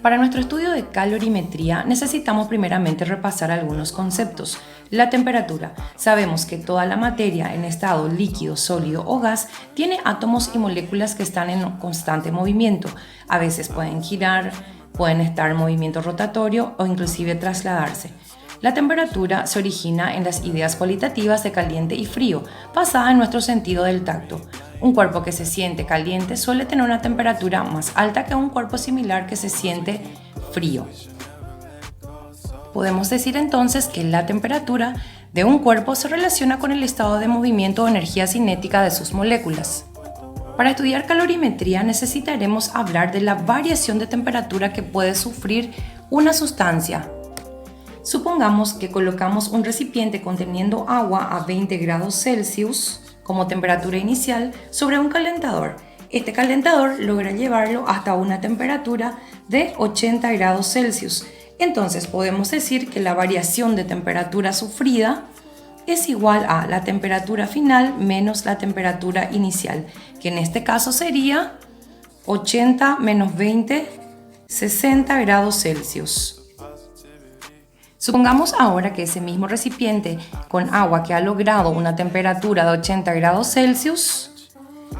Para nuestro estudio de calorimetría necesitamos primeramente repasar algunos conceptos. La temperatura. Sabemos que toda la materia en estado líquido, sólido o gas tiene átomos y moléculas que están en constante movimiento. A veces pueden girar, pueden estar en movimiento rotatorio o inclusive trasladarse. La temperatura se origina en las ideas cualitativas de caliente y frío, basada en nuestro sentido del tacto. Un cuerpo que se siente caliente suele tener una temperatura más alta que un cuerpo similar que se siente frío. Podemos decir entonces que la temperatura de un cuerpo se relaciona con el estado de movimiento o energía cinética de sus moléculas. Para estudiar calorimetría necesitaremos hablar de la variación de temperatura que puede sufrir una sustancia. Supongamos que colocamos un recipiente conteniendo agua a 20 grados Celsius como temperatura inicial sobre un calentador. Este calentador logra llevarlo hasta una temperatura de 80 grados Celsius. Entonces podemos decir que la variación de temperatura sufrida es igual a la temperatura final menos la temperatura inicial, que en este caso sería 80 menos 20, 60 grados Celsius. Supongamos ahora que ese mismo recipiente con agua que ha logrado una temperatura de 80 grados Celsius,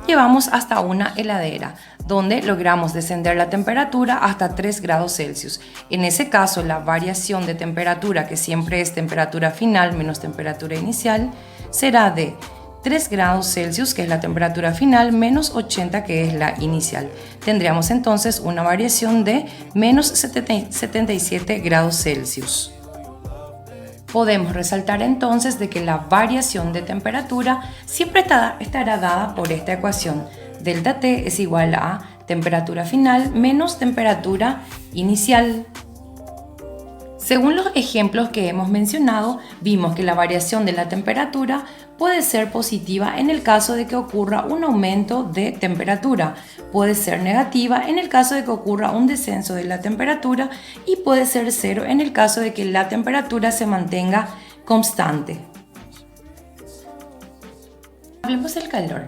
llevamos hasta una heladera, donde logramos descender la temperatura hasta 3 grados Celsius. En ese caso, la variación de temperatura, que siempre es temperatura final menos temperatura inicial, será de 3 grados Celsius, que es la temperatura final, menos 80, que es la inicial. Tendríamos entonces una variación de menos 77 grados Celsius. Podemos resaltar entonces de que la variación de temperatura siempre estará dada por esta ecuación. Delta T es igual a temperatura final menos temperatura inicial. Según los ejemplos que hemos mencionado, vimos que la variación de la temperatura puede ser positiva en el caso de que ocurra un aumento de temperatura, puede ser negativa en el caso de que ocurra un descenso de la temperatura y puede ser cero en el caso de que la temperatura se mantenga constante. Hablemos del calor.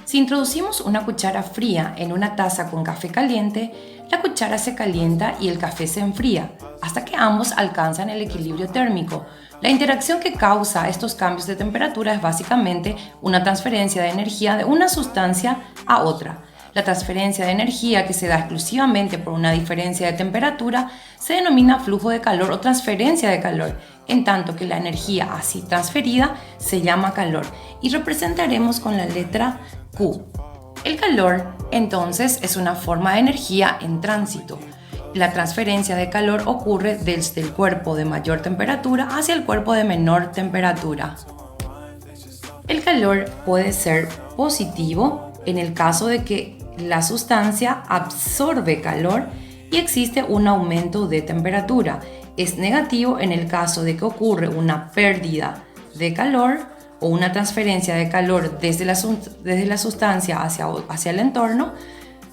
Si introducimos una cuchara fría en una taza con café caliente, la cuchara se calienta y el café se enfría, hasta que ambos alcanzan el equilibrio térmico. La interacción que causa estos cambios de temperatura es básicamente una transferencia de energía de una sustancia a otra. La transferencia de energía, que se da exclusivamente por una diferencia de temperatura, se denomina flujo de calor o transferencia de calor, en tanto que la energía así transferida se llama calor, y representaremos con la letra Q. El calor, entonces, es una forma de energía en tránsito. La transferencia de calor ocurre desde el cuerpo de mayor temperatura hacia el cuerpo de menor temperatura. El calor puede ser positivo en el caso de que la sustancia absorbe calor y existe un aumento de temperatura. Es negativo en el caso de que ocurre una pérdida de calor o una transferencia de calor desde la sustancia hacia el entorno.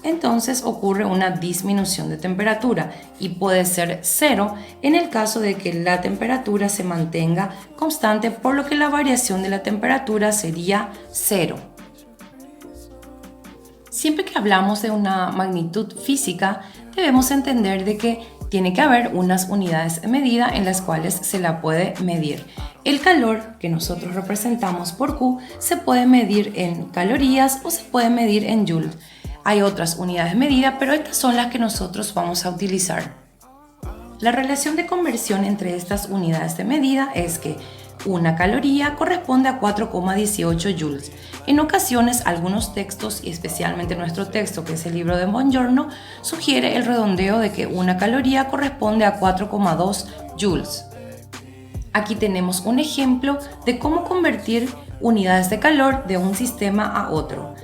Entonces ocurre una disminución de temperatura y puede ser cero en el caso de que la temperatura se mantenga constante, por lo que la variación de la temperatura sería cero. Siempre que hablamos de una magnitud física, debemos entender de que tiene que haber unas unidades de medida en las cuales se la puede medir. El calor que nosotros representamos por Q se puede medir en calorías o se puede medir en joules. Hay otras unidades de medida, pero estas son las que nosotros vamos a utilizar. La relación de conversión entre estas unidades de medida es que una caloría corresponde a 4,18 joules. En ocasiones, algunos textos, y especialmente nuestro texto, que es el libro de Bongiorno, sugiere el redondeo de que una caloría corresponde a 4,2 joules. Aquí tenemos un ejemplo de cómo convertir unidades de calor de un sistema a otro.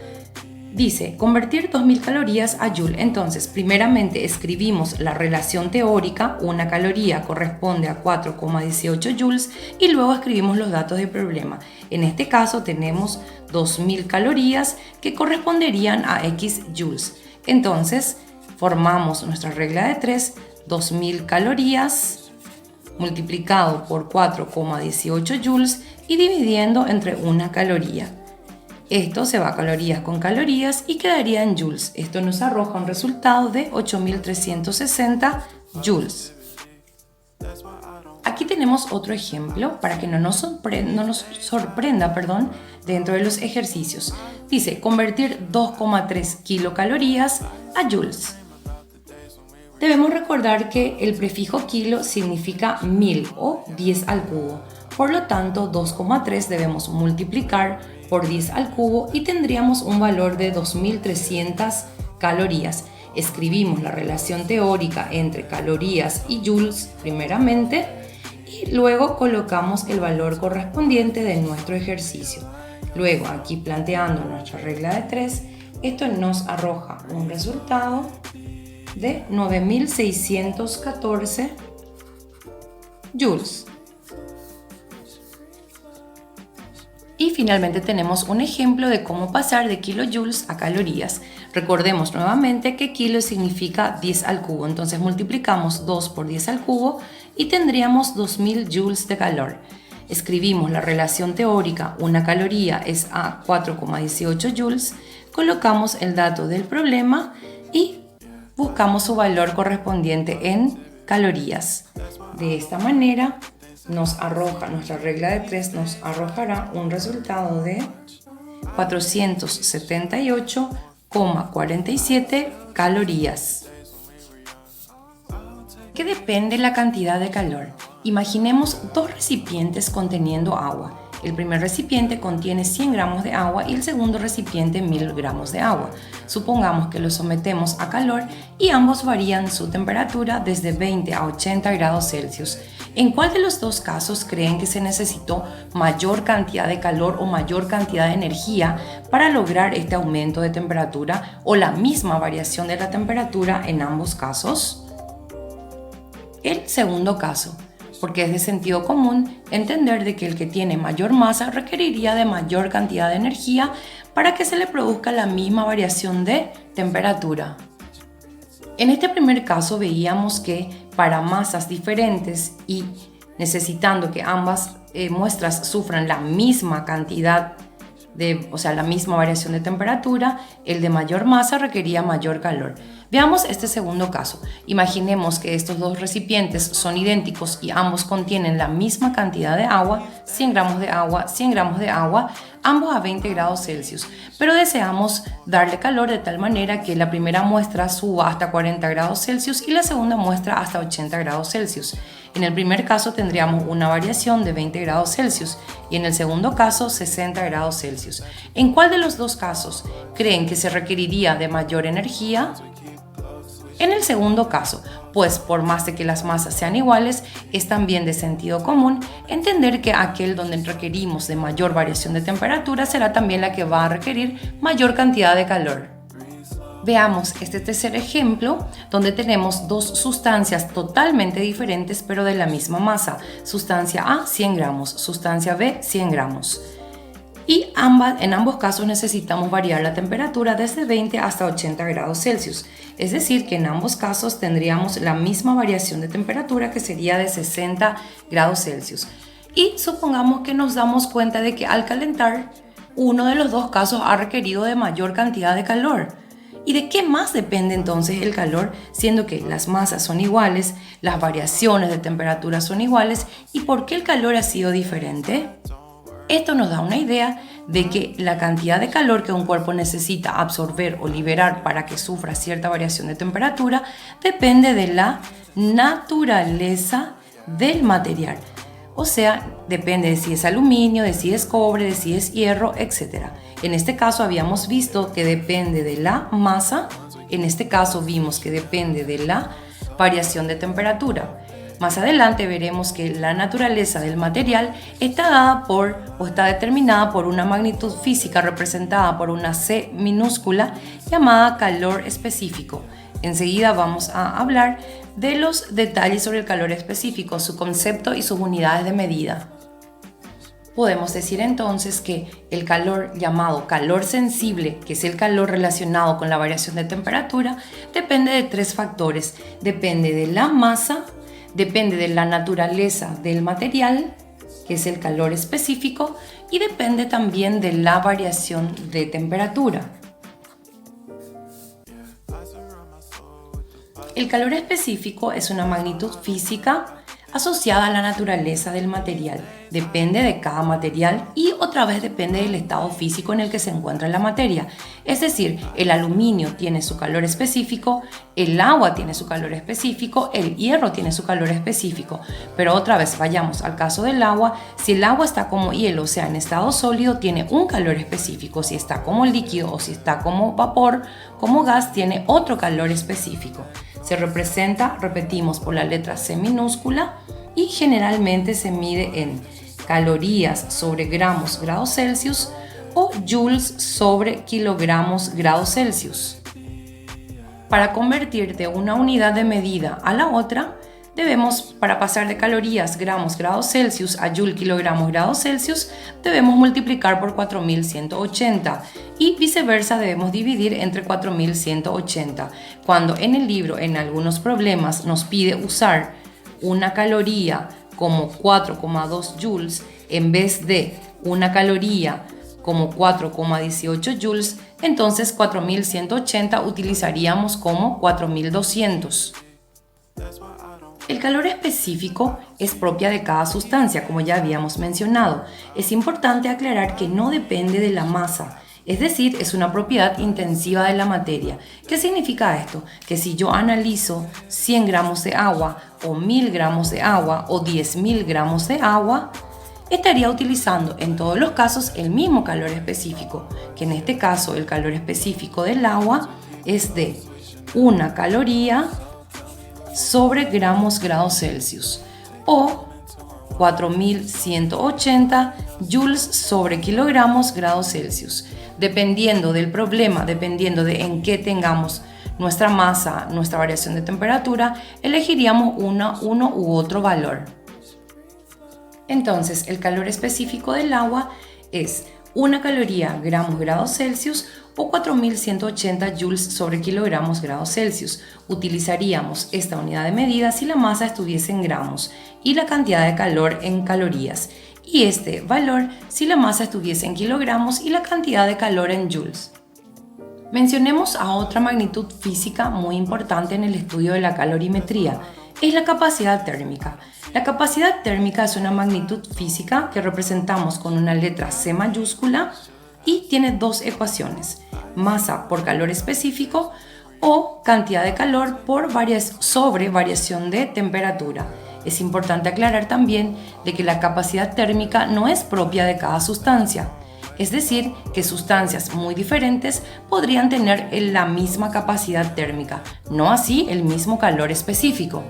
Dice, convertir 2000 calorías a joule. Entonces, primeramente escribimos la relación teórica, una caloría corresponde a 4,18 joules, y luego escribimos los datos del problema. En este caso tenemos 2000 calorías que corresponderían a X joules. Entonces, formamos nuestra regla de 3, 2000 calorías multiplicado por 4,18 joules y dividiendo entre una caloría. Esto se va a calorías con calorías y quedaría en joules. Esto nos arroja un resultado de 8.360 joules. Aquí tenemos otro ejemplo para que no nos sorprenda, dentro de los ejercicios. Dice convertir 2,3 kilocalorías a joules. Debemos recordar que el prefijo kilo significa 1000 o 10 al cubo. Por lo tanto, 2,3 debemos multiplicar por 10 al cubo y tendríamos un valor de 2300 calorías. Escribimos la relación teórica entre calorías y joules primeramente y luego colocamos el valor correspondiente de nuestro ejercicio. Luego, aquí planteando nuestra regla de 3, esto nos arroja un resultado de 9614 joules. Y finalmente tenemos un ejemplo de cómo pasar de kilojoules a calorías. Recordemos nuevamente que kilo significa 10 al cubo, entonces multiplicamos 2 por 10 al cubo y tendríamos 2000 joules de calor. Escribimos la relación teórica, una caloría es a 4,18 joules, colocamos el dato del problema y buscamos su valor correspondiente en calorías. De esta manera nos arroja, nuestra regla de 3 nos arrojará un resultado de 478,47 calorías. ¿Qué depende la cantidad de calor? Imaginemos dos recipientes conteniendo agua. El primer recipiente contiene 100 gramos de agua y el segundo recipiente 1000 gramos de agua. Supongamos que los sometemos a calor y ambos varían su temperatura desde 20 a 80 grados Celsius. ¿En cuál de los dos casos creen que se necesitó mayor cantidad de calor o mayor cantidad de energía para lograr este aumento de temperatura o la misma variación de la temperatura en ambos casos? El segundo caso, porque es de sentido común entender de que el que tiene mayor masa requeriría de mayor cantidad de energía para que se le produzca la misma variación de temperatura. En este primer caso veíamos que para masas diferentes y necesitando que ambas muestras sufran la misma cantidad la misma variación de temperatura, el de mayor masa requería mayor calor. Veamos este segundo caso. Imaginemos que estos dos recipientes son idénticos y ambos contienen la misma cantidad de agua, 100 gramos de agua, 100 gramos de agua, ambos a 20 grados Celsius, pero deseamos darle calor de tal manera que la primera muestra suba hasta 40 grados Celsius y la segunda muestra hasta 80 grados Celsius. En el primer caso tendríamos una variación de 20 grados Celsius y en el segundo caso 60 grados Celsius. ¿En cuál de los dos casos creen que se requeriría de mayor energía? En el segundo caso, pues por más de que las masas sean iguales, es también de sentido común entender que aquel donde requerimos de mayor variación de temperatura será también la que va a requerir mayor cantidad de calor. Veamos este tercer ejemplo donde tenemos dos sustancias totalmente diferentes pero de la misma masa. Sustancia A 100 gramos, sustancia B 100 gramos. Y en ambos casos necesitamos variar la temperatura desde 20 hasta 80 grados Celsius. Es decir, que en ambos casos tendríamos la misma variación de temperatura que sería de 60 grados Celsius. Y supongamos que nos damos cuenta de que al calentar, uno de los dos casos ha requerido de mayor cantidad de calor. ¿Y de qué más depende entonces el calor, siendo que las masas son iguales, las variaciones de temperatura son iguales y por qué el calor ha sido diferente? Esto nos da una idea de que la cantidad de calor que un cuerpo necesita absorber o liberar para que sufra cierta variación de temperatura depende de la naturaleza del material. O sea, depende de si es aluminio, de si es cobre, de si es hierro, etc. En este caso habíamos visto que depende de la masa, en este caso vimos que depende de la variación de temperatura. Más adelante veremos que la naturaleza del material está determinada por una magnitud física representada por una C minúscula llamada calor específico. Enseguida vamos a hablar de los detalles sobre el calor específico, su concepto y sus unidades de medida. Podemos decir entonces que el calor llamado calor sensible, que es el calor relacionado con la variación de temperatura, depende de tres factores. Depende de la masa, depende de la naturaleza del material que es el calor específico, y depende también de la variación de temperatura. El calor específico es una magnitud física asociada a la naturaleza del material. Depende de cada material y otra vez depende del estado físico en el que se encuentra la materia. Es decir, el aluminio tiene su calor específico, el agua tiene su calor específico, el hierro tiene su calor específico. Pero otra vez vayamos al caso del agua. Si el agua está como hielo, o sea, en estado sólido, tiene un calor específico. Si está como líquido o si está como vapor, como gas, tiene otro calor específico. Se representa, repetimos, por la letra C minúscula y generalmente se mide en calorías sobre gramos grados Celsius o joules sobre kilogramos grados Celsius. Para convertir de una unidad de medida a la otra, para pasar de calorías gramos grados Celsius a joule kilogramos grados Celsius, debemos multiplicar por 4180 y viceversa debemos dividir entre 4180. Cuando en el libro, en algunos problemas, nos pide usar una caloría como 4,2 joules en vez de una caloría como 4,18 joules, entonces 4180 utilizaríamos como 4200. El calor específico es propia de cada sustancia, como ya habíamos mencionado. Es importante aclarar que no depende de la masa, es decir, es una propiedad intensiva de la materia. ¿Qué significa esto? Que si yo analizo 100 gramos de agua o 1000 gramos de agua o 10.000 gramos de agua, estaría utilizando en todos los casos el mismo calor específico, que en este caso el calor específico del agua es de 1 caloría sobre gramos grados Celsius o 4180 joules sobre kilogramos grados Celsius. Dependiendo del problema, dependiendo de en qué tengamos nuestra masa, nuestra variación de temperatura, elegiríamos uno u otro valor. Entonces, el calor específico del agua es 1 caloría gramos grados Celsius o 4180 joules sobre kilogramos grados Celsius. Utilizaríamos esta unidad de medida si la masa estuviese en gramos y la cantidad de calor en calorías, y este valor si la masa estuviese en kilogramos y la cantidad de calor en joules. Mencionemos a otra magnitud física muy importante en el estudio de la calorimetría, es la capacidad térmica. La capacidad térmica es una magnitud física que representamos con una letra C mayúscula y tiene dos ecuaciones: masa por calor específico o cantidad de calor sobre variación de temperatura. Es importante aclarar también de que la capacidad térmica no es propia de cada sustancia, es decir, que sustancias muy diferentes podrían tener la misma capacidad térmica, no así el mismo calor específico.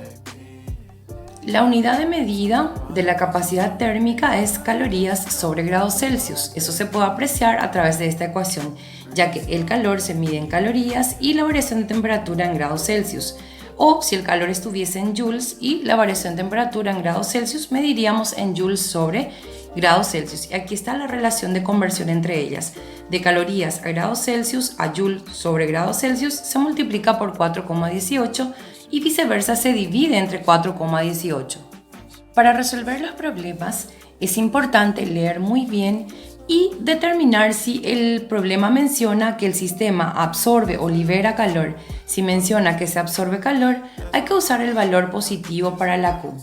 La unidad de medida de la capacidad térmica es calorías sobre grados Celsius. Eso se puede apreciar a través de esta ecuación, ya que el calor se mide en calorías y la variación de temperatura en grados Celsius. O si el calor estuviese en joules y la variación de temperatura en grados Celsius, mediríamos en joules sobre grados Celsius. Y aquí está la relación de conversión entre ellas. De calorías a grados Celsius a joule sobre grados Celsius se multiplica por 4,18 y viceversa se divide entre 4,18. Para resolver los problemas es importante leer muy bien y determinar si el problema menciona que el sistema absorbe o libera calor. Si menciona que se absorbe calor, hay que usar el valor positivo para la Q.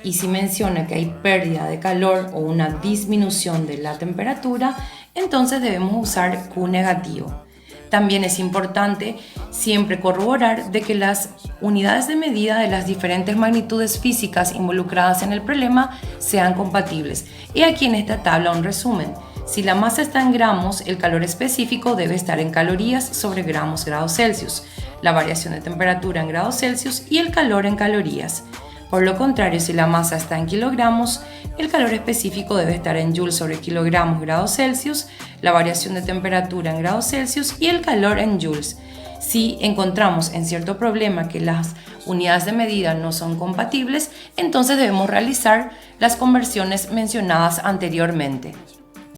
Y si menciona que hay pérdida de calor o una disminución de la temperatura, entonces debemos usar Q negativo. También es importante siempre corroborar de que las unidades de medida de las diferentes magnitudes físicas involucradas en el problema sean compatibles. Y aquí en esta tabla un resumen. Si la masa está en gramos, el calor específico debe estar en calorías sobre gramos grados Celsius, la variación de temperatura en grados Celsius y el calor en calorías. Por lo contrario, si la masa está en kilogramos, el calor específico debe estar en joules sobre kilogramos grados Celsius, la variación de temperatura en grados Celsius y el calor en joules. Si encontramos en cierto problema que las unidades de medida no son compatibles, entonces debemos realizar las conversiones mencionadas anteriormente.